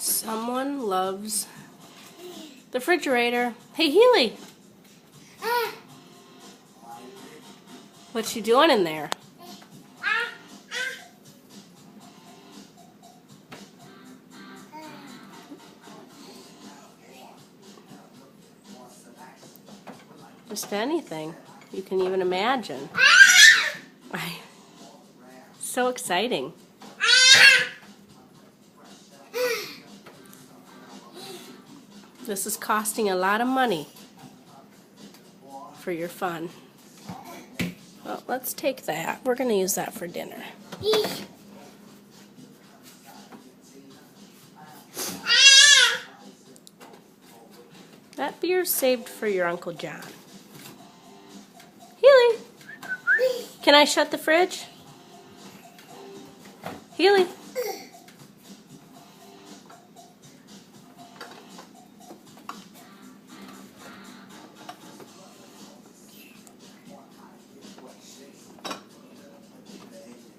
Someone loves the refrigerator. Hey, Healy. What you doing in there? Just anything you can even imagine. So exciting. This is costing a lot of money for your fun. Well, let's take that. We're going to use that for dinner. That beer's saved for your Uncle John. Healy, can I shut the fridge? Healy.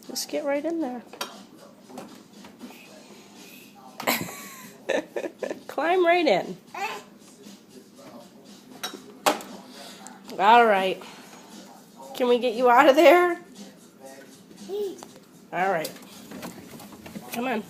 Just get right in there. Climb right in. All right. Can we get you out of there? All right. Come on.